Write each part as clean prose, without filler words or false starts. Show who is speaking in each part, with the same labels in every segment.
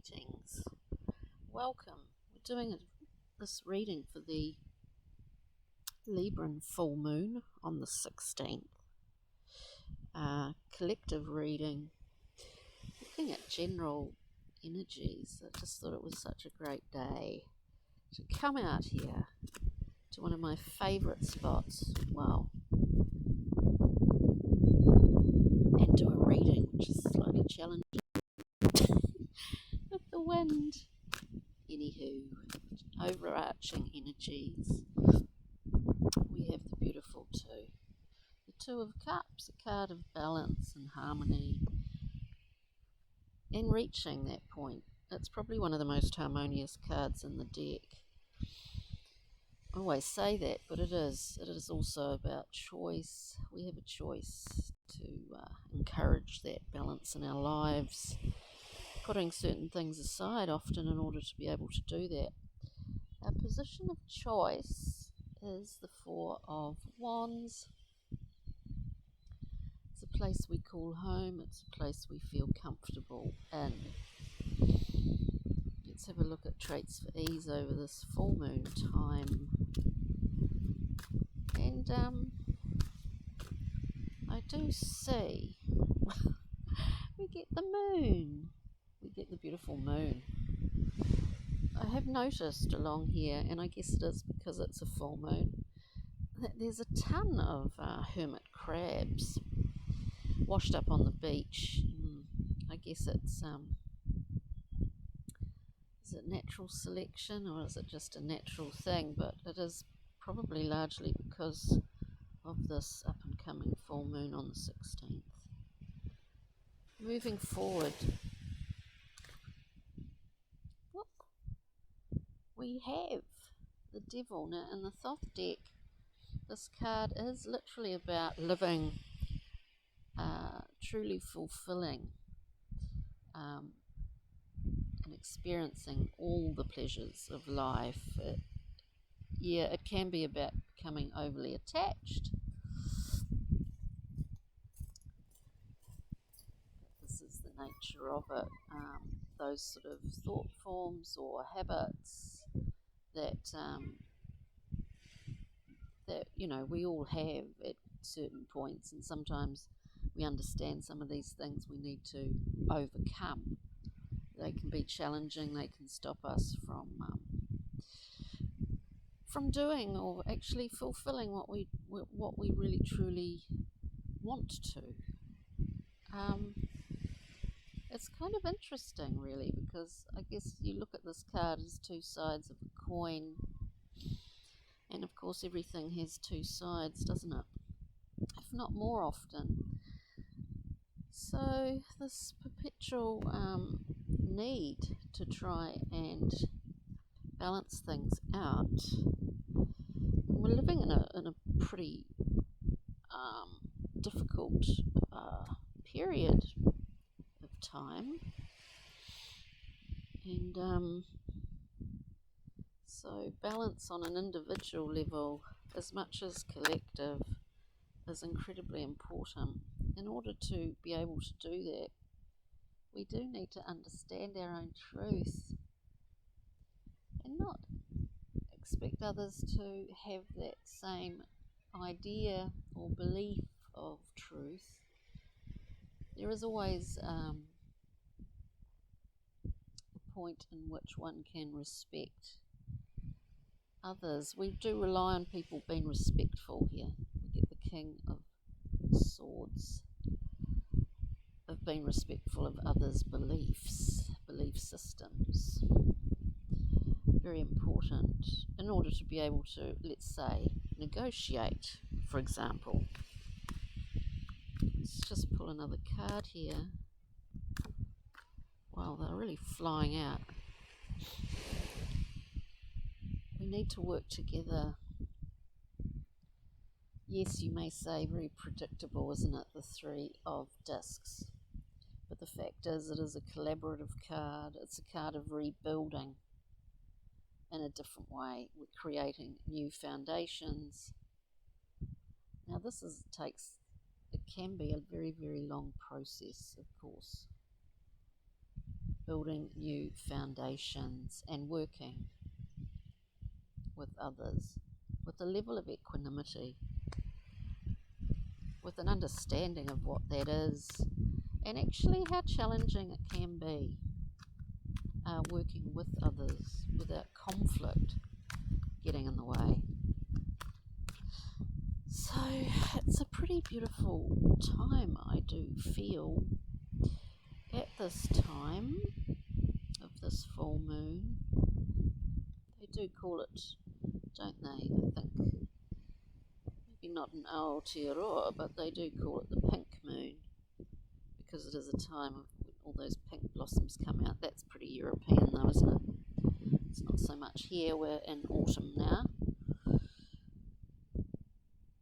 Speaker 1: Greetings. Welcome. We're doing this reading for the Libran full moon on the 16th. Collective reading, looking at general energies. I just thought it was such a great day to come out here to one of my favourite spots, well, and do a reading, which is slightly challenging with the wind. Anywho, overarching energies. We have the beautiful Two. The Two of Cups, a card of balance and harmony. And reaching that point, it's probably one of the most harmonious cards in the deck. I always say that, but it is also about choice. We have a choice to encourage that balance in our lives, putting certain things aside often in order to be able to do that. Our position of choice is the Four of Wands. It's a place we call home. It's a place we feel comfortable in. Let's have a look at traits for ease over this full moon time. And I do see we get the moon. We get the beautiful moon. I have noticed along here, and I guess it is because it's a full moon, that there's a ton of hermit crabs washed up on the beach. I guess it's is it natural selection or is it just a natural thing? But it is probably largely because of this up and coming full moon on the 16th. Moving forward, we have the Devil. Now in the Thoth deck, this card is literally about living truly fulfilling and experiencing all the pleasures of life. It can be about becoming overly attached. This is the nature of it. Those sort of thought forms or habits that we all have at certain points, and sometimes we understand some of these things we need to overcome. They can be challenging. They can stop us from doing or actually fulfilling what we really truly want to. It's kind of interesting, really, because I guess you look at this card as two sides of a coin, and of course everything has two sides, doesn't it? If not more often. So this perpetual need to try and balance things out. We're living in a pretty difficult period of time, and so balance on an individual level as much as collective is incredibly important. In order to be able to do that, we do need to understand our own truth and not expect others to have that same idea or belief of truth. There is always a point in which one can respect others. We do rely on people being respectful here. We get the King of Swords, of being respectful of others' belief systems. Very important in order to be able to, let's say, negotiate, for example. Let's just pull another card here. Wow, they're really flying out. We need to work together. Yes, you may say very predictable, isn't it, the Three of Discs? But the fact is, it is a collaborative card. It's a card of rebuilding in a different way. We're creating new foundations. Now this it can be a very, very long process, of course. building new foundations and working with others with a level of equanimity, with an understanding of what that is and actually how challenging it can be, working with others without conflict getting in the way. So it's a pretty beautiful time, I do feel, at this time of this full moon. They do call it, don't they, I think, maybe not an Aotearoa, but they do call it the pink moon, because it is a time of when all those pink blossoms come out. That's pretty European though, isn't it? It's not so much here, we're in autumn now.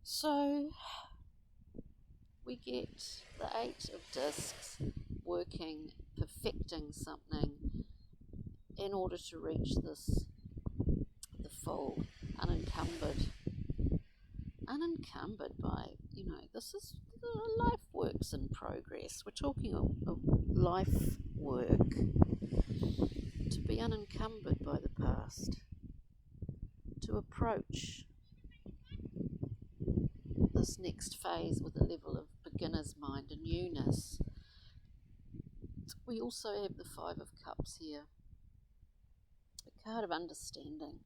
Speaker 1: So we get the 8 of discs working, perfecting something in order to reach this, the full, unencumbered by, this is the life works in progress. We're talking of life work, to be unencumbered by the past, to approach this next phase with a level of beginner's mind and newness. We also have the 5 of Cups here, a card of understanding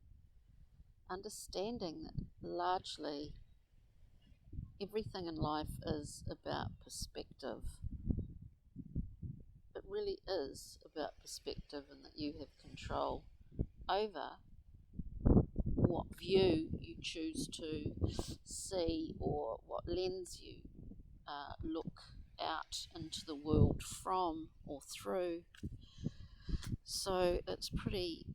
Speaker 1: that largely everything in life is about perspective. It really is about perspective, and that you have control over what view you choose to see or what lens you look out into the world from or through. So it's pretty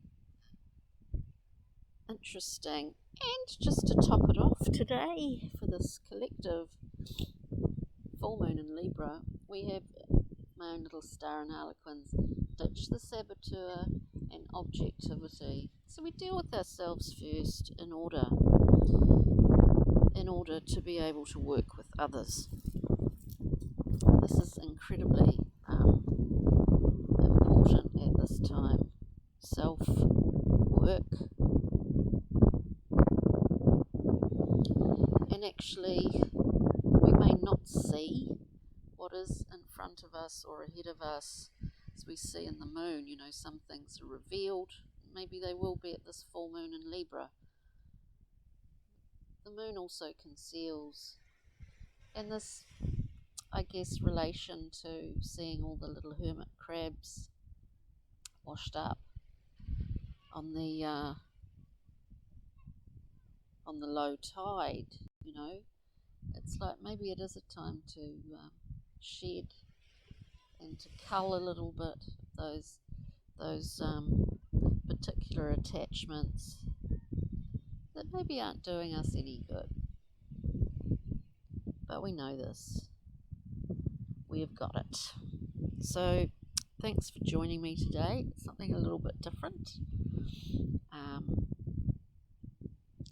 Speaker 1: interesting. And just to top it off today, for this collective full moon in Libra, we have my own little star in Harlequins, ditch the saboteur and objectivity. So we deal with ourselves first in order to be able to work with others. This is incredibly important at this time. Self-work. And actually, we may not see what is in front of us or ahead of us, as we see in the moon. Some things are revealed. Maybe they will be at this full moon in Libra. The moon also conceals. And this, I guess, relation to seeing all the little hermit crabs washed up on the low tide, it's like maybe it is a time to shed and to cull a little bit those particular attachments that maybe aren't doing us any good. But we know this. We have got it. So thanks for joining me today. It's something a little bit different.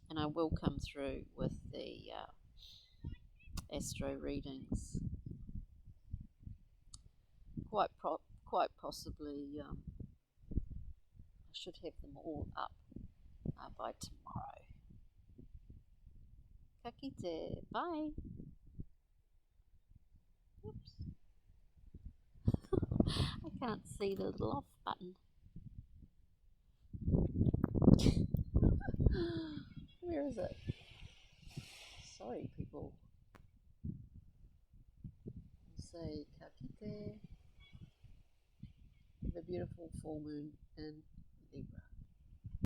Speaker 1: And I will come through with the astro readings. Quite possibly, I should have them all up by tomorrow. Ka kite. Bye. Oops. I can't see the little off button. Where is it? Sorry, people. I'll say ka kite. Have a beautiful full moon in Libra.